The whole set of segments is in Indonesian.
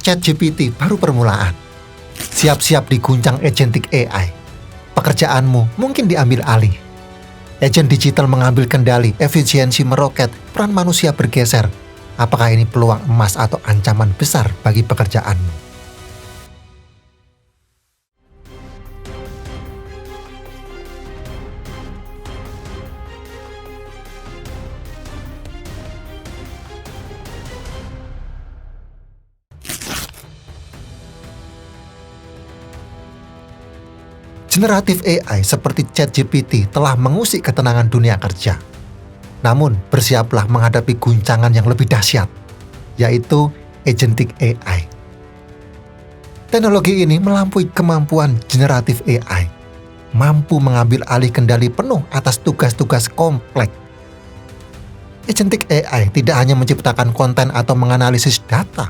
ChatGPT baru permulaan. Siap-siap diguncang agentic AI. Pekerjaanmu mungkin diambil alih. Agent digital mengambil kendali, efisiensi meroket, peran manusia bergeser. Apakah ini peluang emas atau ancaman besar bagi pekerjaanmu? Generatif AI seperti ChatGPT telah mengusik ketenangan dunia kerja. Namun, bersiaplah menghadapi guncangan yang lebih dahsyat, yaitu agentic AI. Teknologi ini melampaui kemampuan generatif AI, mampu mengambil alih kendali penuh atas tugas-tugas kompleks. Agentic AI tidak hanya menciptakan konten atau menganalisis data,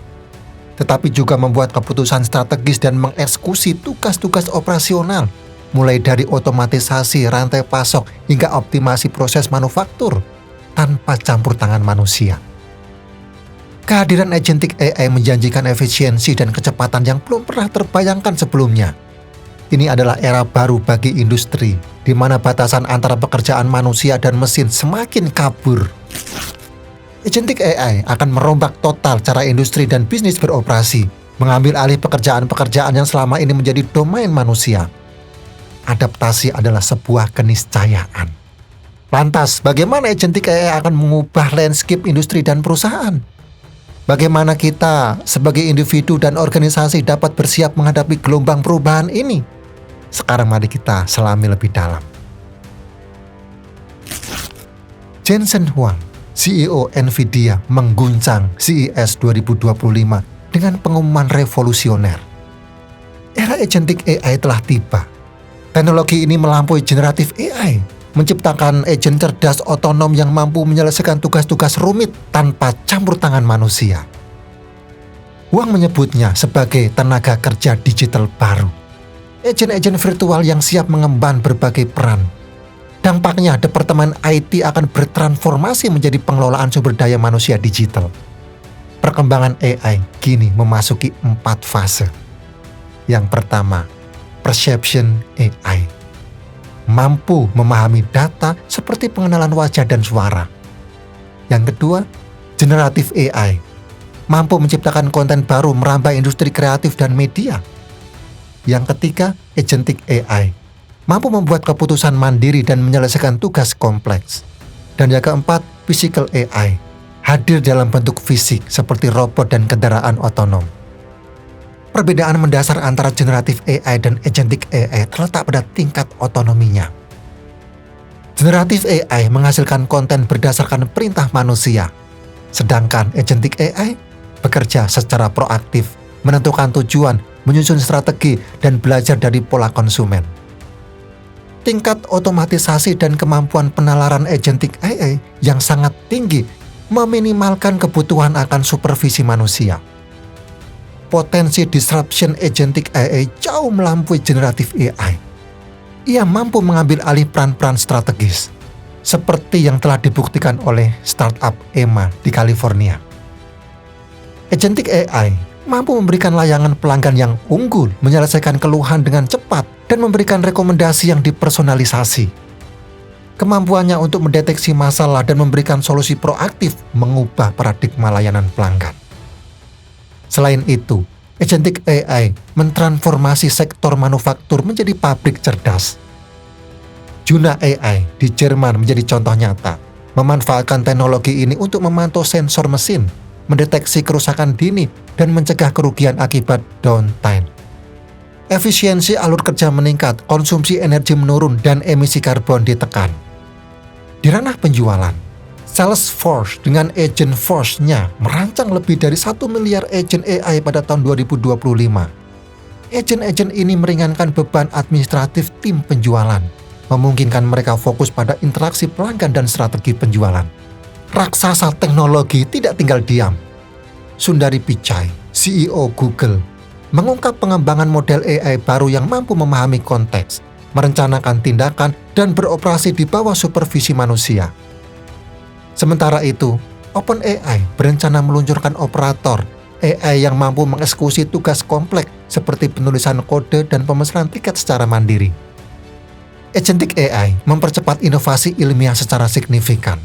tetapi juga membuat keputusan strategis dan mengeksekusi tugas-tugas operasional, mulai dari otomatisasi rantai pasok hingga optimasi proses manufaktur tanpa campur tangan manusia. Kehadiran agentic AI menjanjikan efisiensi dan kecepatan yang belum pernah terbayangkan sebelumnya. Ini adalah era baru bagi industri, di mana batasan antara pekerjaan manusia dan mesin semakin kabur. Agentic AI akan merombak total cara industri dan bisnis beroperasi, mengambil alih pekerjaan-pekerjaan yang selama ini menjadi domain manusia. Adaptasi adalah sebuah keniscayaan. Lantas, bagaimana agentic AI akan mengubah landscape industri dan perusahaan? Bagaimana kita sebagai individu dan organisasi dapat bersiap menghadapi gelombang perubahan ini? Sekarang mari kita selami lebih dalam. Jensen Huang, CEO Nvidia, mengguncang CES 2025 dengan pengumuman revolusioner. Era agentic AI telah tiba. Teknologi ini melampaui generatif AI, menciptakan agen cerdas otonom yang mampu menyelesaikan tugas-tugas rumit tanpa campur tangan manusia. Huang menyebutnya sebagai tenaga kerja digital baru. Agen-agen virtual yang siap mengemban berbagai peran. Dampaknya, Departemen IT akan bertransformasi menjadi pengelolaan sumber daya manusia digital. Perkembangan AI kini memasuki 4 fase. Yang pertama, Perception AI. Mampu memahami data seperti pengenalan wajah dan suara. Yang kedua, Generative AI. Mampu menciptakan konten baru merambah industri kreatif dan media. Yang ketiga, Agentic AI. Mampu membuat keputusan mandiri dan menyelesaikan tugas kompleks. Dan yang keempat, Physical AI. Hadir dalam bentuk fisik seperti robot dan kendaraan otonom. Perbedaan mendasar antara generatif AI dan agentic AI terletak pada tingkat otonominya. Generatif AI menghasilkan konten berdasarkan perintah manusia, sedangkan agentic AI bekerja secara proaktif, menentukan tujuan, menyusun strategi, dan belajar dari pola konsumen. Tingkat otomatisasi dan kemampuan penalaran agentic AI yang sangat tinggi meminimalkan kebutuhan akan supervisi manusia. Potensi disruption agentic AI jauh melampaui generatif AI. Ia mampu mengambil alih peran-peran strategis, seperti yang telah dibuktikan oleh startup Emma di California. Agentic AI mampu memberikan layanan pelanggan yang unggul, menyelesaikan keluhan dengan cepat, dan memberikan rekomendasi yang dipersonalisasi. Kemampuannya untuk mendeteksi masalah dan memberikan solusi proaktif mengubah paradigma layanan pelanggan. Selain itu, agentic AI mentransformasi sektor manufaktur menjadi pabrik cerdas. Juna AI di Jerman menjadi contoh nyata, memanfaatkan teknologi ini untuk memantau sensor mesin, mendeteksi kerusakan dini, dan mencegah kerugian akibat downtime. Efisiensi alur kerja meningkat, konsumsi energi menurun, dan emisi karbon ditekan. Di ranah penjualan, Salesforce dengan Agent Force-nya merancang lebih dari 1 miliar agent AI pada tahun 2025. Agent-agent ini meringankan beban administratif tim penjualan, memungkinkan mereka fokus pada interaksi pelanggan dan strategi penjualan. Raksasa teknologi tidak tinggal diam. Sundari Pichai, CEO Google, mengungkap pengembangan model AI baru yang mampu memahami konteks, merencanakan tindakan, dan beroperasi di bawah supervisi manusia. Sementara itu, OpenAI berencana meluncurkan operator AI yang mampu mengeksekusi tugas kompleks seperti penulisan kode dan pemesanan tiket secara mandiri. Agentic AI mempercepat inovasi ilmiah secara signifikan.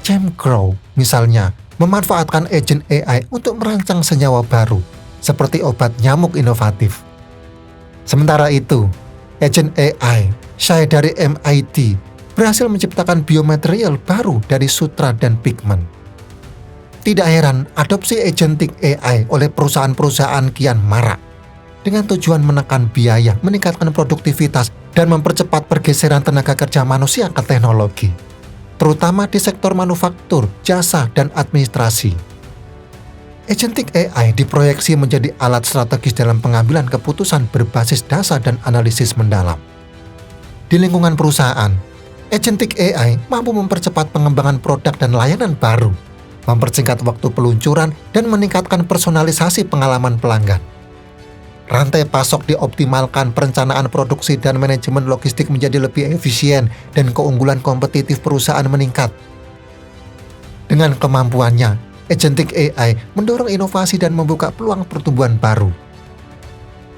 James Crow, misalnya, memanfaatkan agent AI untuk merancang senyawa baru, seperti obat nyamuk inovatif. Sementara itu, agent AI Shai dari MIT berhasil menciptakan biomaterial baru dari sutra dan pigmen. Tidak heran, adopsi agentic AI oleh perusahaan-perusahaan kian marak, dengan tujuan menekan biaya, meningkatkan produktivitas, dan mempercepat pergeseran tenaga kerja manusia ke teknologi, terutama di sektor manufaktur, jasa, dan administrasi. Agentic AI diproyeksi menjadi alat strategis dalam pengambilan keputusan berbasis data dan analisis mendalam. Di lingkungan perusahaan, agentic AI mampu mempercepat pengembangan produk dan layanan baru, mempersingkat waktu peluncuran, dan meningkatkan personalisasi pengalaman pelanggan. Rantai pasok dioptimalkan, perencanaan produksi dan manajemen logistik menjadi lebih efisien, dan keunggulan kompetitif perusahaan meningkat. Dengan kemampuannya, agentic AI mendorong inovasi dan membuka peluang pertumbuhan baru.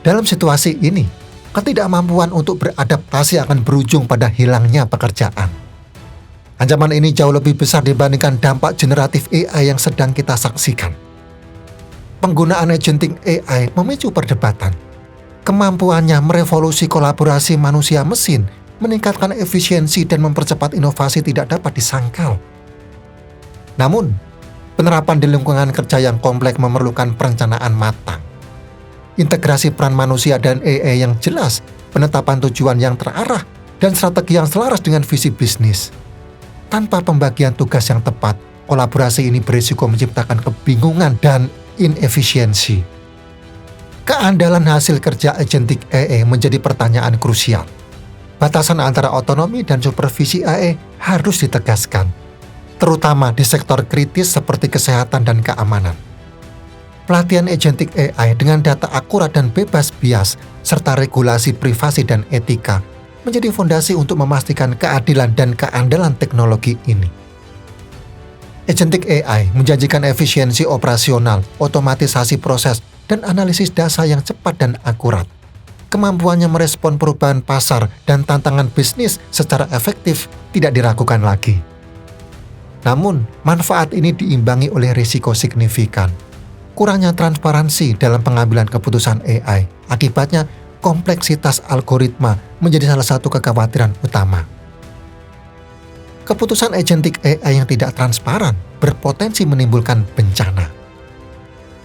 Dalam situasi ini, ketidakmampuan untuk beradaptasi akan berujung pada hilangnya pekerjaan. Ancaman ini jauh lebih besar dibandingkan dampak generatif AI yang sedang kita saksikan. Penggunaan agentic AI memicu perdebatan. Kemampuannya merevolusi kolaborasi manusia-mesin, meningkatkan efisiensi dan mempercepat inovasi tidak dapat disangkal. Namun, penerapan di lingkungan kerja yang kompleks memerlukan perencanaan matang. Integrasi peran manusia dan AI yang jelas, penetapan tujuan yang terarah, dan strategi yang selaras dengan visi bisnis. Tanpa pembagian tugas yang tepat, kolaborasi ini berisiko menciptakan kebingungan dan inefisiensi. Keandalan hasil kerja agentic AI menjadi pertanyaan krusial. Batasan antara otonomi dan supervisi AI harus ditegaskan, terutama di sektor kritis seperti kesehatan dan keamanan. Pelatihan agentic AI dengan data akurat dan bebas bias, serta regulasi privasi dan etika, menjadi fondasi untuk memastikan keadilan dan keandalan teknologi ini. Agentic AI menjanjikan efisiensi operasional, otomatisasi proses, dan analisis data yang cepat dan akurat. Kemampuannya merespon perubahan pasar dan tantangan bisnis secara efektif tidak diragukan lagi. Namun, manfaat ini diimbangi oleh risiko signifikan. Kurangnya transparansi dalam pengambilan keputusan AI, akibatnya kompleksitas algoritma menjadi salah satu kekhawatiran utama. Keputusan agentic AI yang tidak transparan berpotensi menimbulkan bencana.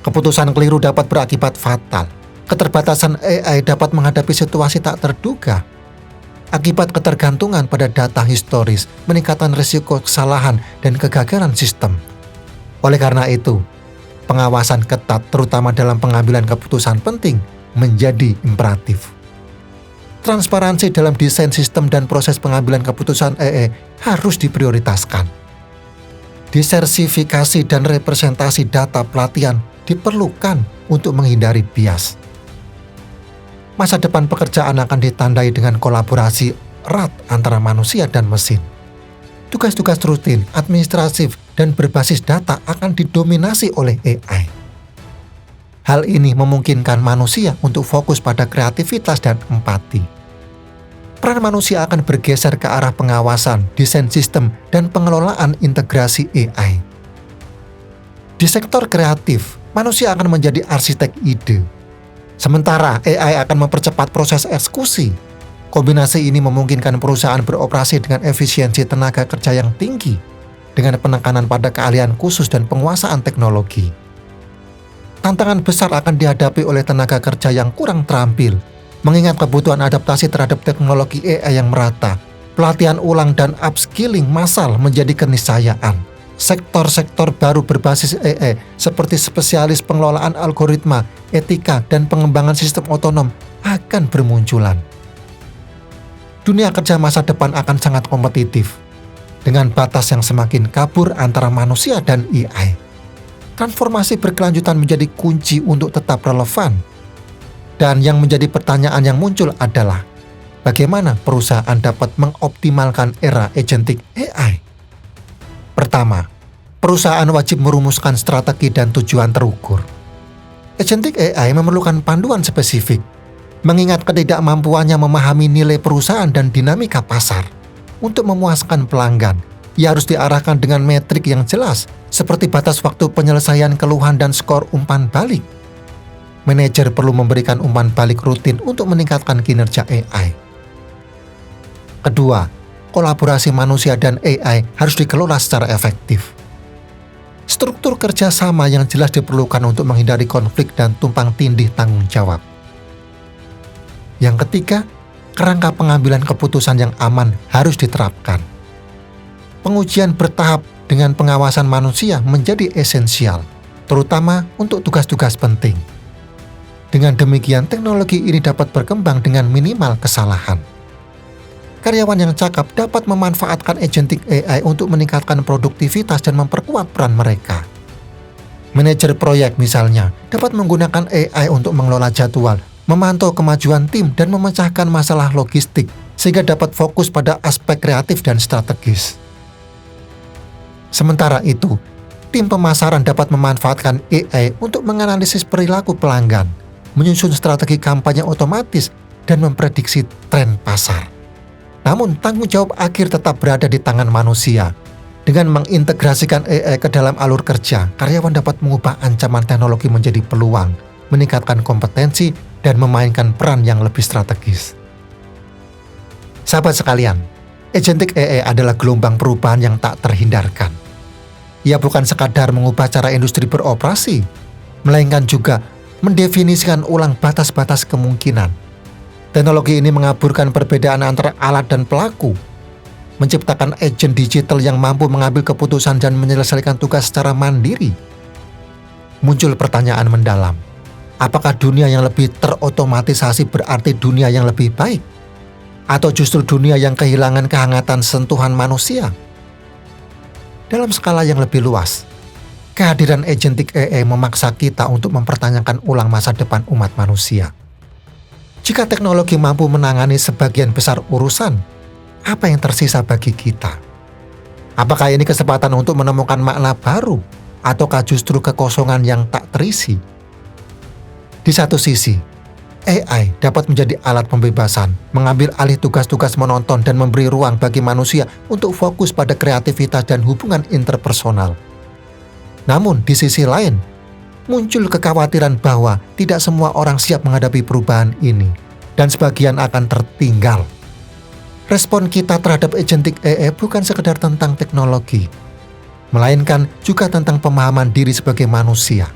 Keputusan keliru dapat berakibat fatal. Keterbatasan AI dapat menghadapi situasi tak terduga. Akibat ketergantungan pada data historis, meningkatkan risiko kesalahan dan kegagalan sistem. Oleh karena itu, pengawasan ketat terutama dalam pengambilan keputusan penting menjadi imperatif. Transparansi dalam desain sistem dan proses pengambilan keputusan AI harus diprioritaskan. Diversifikasi dan representasi data pelatihan diperlukan untuk menghindari bias. Masa depan pekerjaan akan ditandai dengan kolaborasi erat antara manusia dan mesin. Tugas-tugas rutin, administratif, dan berbasis data akan didominasi oleh AI. Hal ini memungkinkan manusia untuk fokus pada kreativitas dan empati. Peran manusia akan bergeser ke arah pengawasan, desain sistem, dan pengelolaan integrasi AI. Di sektor kreatif, manusia akan menjadi arsitek ide. Sementara AI akan mempercepat proses eksekusi. Kombinasi ini memungkinkan perusahaan beroperasi dengan efisiensi tenaga kerja yang tinggi, dengan penekanan pada keahlian khusus dan penguasaan teknologi. Tantangan besar akan dihadapi oleh tenaga kerja yang kurang terampil, mengingat kebutuhan adaptasi terhadap teknologi AI yang merata. Pelatihan ulang dan upskilling massal menjadi keniscayaan. Sektor-sektor baru berbasis AI seperti spesialis pengelolaan algoritma, etika, dan pengembangan sistem otonom akan bermunculan. Dunia kerja masa depan akan sangat kompetitif, dengan batas yang semakin kabur antara manusia dan AI. Transformasi berkelanjutan menjadi kunci untuk tetap relevan. Dan yang menjadi pertanyaan yang muncul adalah, bagaimana perusahaan dapat mengoptimalkan era agentic AI? Pertama, perusahaan wajib merumuskan strategi dan tujuan terukur. Agentic AI memerlukan panduan spesifik, mengingat ketidakmampuannya memahami nilai perusahaan dan dinamika pasar. Untuk memuaskan pelanggan, ia harus diarahkan dengan metrik yang jelas, seperti batas waktu penyelesaian keluhan dan skor umpan balik. Manajer perlu memberikan umpan balik rutin untuk meningkatkan kinerja AI. Kedua, kolaborasi manusia dan AI harus dikelola secara efektif. Struktur kerjasama yang jelas diperlukan untuk menghindari konflik dan tumpang tindih tanggung jawab. Yang ketiga, kerangka pengambilan keputusan yang aman harus diterapkan. Pengujian bertahap dengan pengawasan manusia menjadi esensial, terutama untuk tugas-tugas penting. Dengan demikian, teknologi ini dapat berkembang dengan minimal kesalahan. Karyawan yang cakap dapat memanfaatkan agentic AI untuk meningkatkan produktivitas dan memperkuat peran mereka. Manajer proyek misalnya dapat menggunakan AI untuk mengelola jadwal, memantau kemajuan tim, dan memecahkan masalah logistik sehingga dapat fokus pada aspek kreatif dan strategis. Sementara itu, tim pemasaran dapat memanfaatkan AI untuk menganalisis perilaku pelanggan, menyusun strategi kampanye otomatis, dan memprediksi tren pasar. Namun, tanggung jawab akhir tetap berada di tangan manusia. Dengan mengintegrasikan AI ke dalam alur kerja, karyawan dapat mengubah ancaman teknologi menjadi peluang, meningkatkan kompetensi, dan memainkan peran yang lebih strategis. Sahabat sekalian, agentic AI adalah gelombang perubahan yang tak terhindarkan. Ia bukan sekadar mengubah cara industri beroperasi, melainkan juga mendefinisikan ulang batas-batas kemungkinan. Teknologi ini mengaburkan perbedaan antara alat dan pelaku, menciptakan agen digital yang mampu mengambil keputusan dan menyelesaikan tugas secara mandiri. Muncul pertanyaan mendalam, apakah dunia yang lebih terotomatisasi berarti dunia yang lebih baik? Atau justru dunia yang kehilangan kehangatan sentuhan manusia? Dalam skala yang lebih luas, kehadiran agentic AI memaksa kita untuk mempertanyakan ulang masa depan umat manusia. Jika teknologi mampu menangani sebagian besar urusan, apa yang tersisa bagi kita? Apakah ini kesempatan untuk menemukan makna baru, ataukah justru kekosongan yang tak terisi? Di satu sisi, AI dapat menjadi alat pembebasan, mengambil alih tugas-tugas menonton dan memberi ruang bagi manusia untuk fokus pada kreativitas dan hubungan interpersonal. Namun, di sisi lain, muncul kekhawatiran bahwa tidak semua orang siap menghadapi perubahan ini, dan sebagian akan tertinggal. Respon kita terhadap agentic AI bukan sekedar tentang teknologi, melainkan juga tentang pemahaman diri sebagai manusia.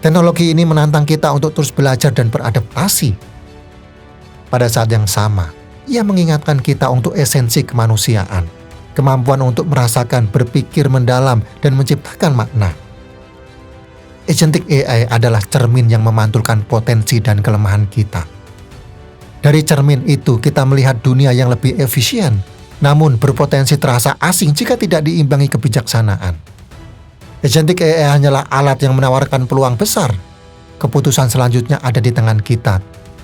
Teknologi ini menantang kita untuk terus belajar dan beradaptasi. Pada saat yang sama, ia mengingatkan kita untuk esensi kemanusiaan, kemampuan untuk merasakan, berpikir mendalam, dan menciptakan makna. Agentic AI adalah cermin yang memantulkan potensi dan kelemahan kita. Dari cermin itu, kita melihat dunia yang lebih efisien, namun berpotensi terasa asing jika tidak diimbangi kebijaksanaan. Agentic AI hanyalah alat yang menawarkan peluang besar. Keputusan selanjutnya ada di tangan kita.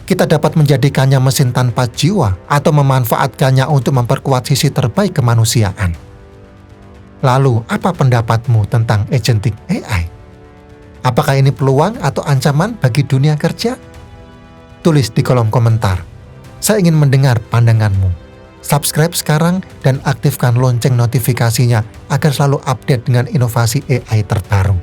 Kita dapat menjadikannya mesin tanpa jiwa atau memanfaatkannya untuk memperkuat sisi terbaik kemanusiaan. Lalu, apa pendapatmu tentang agentic AI? Apakah ini peluang atau ancaman bagi dunia kerja? Tulis di kolom komentar. Saya ingin mendengar pandanganmu. Subscribe sekarang dan aktifkan lonceng notifikasinya agar selalu update dengan inovasi AI terbaru.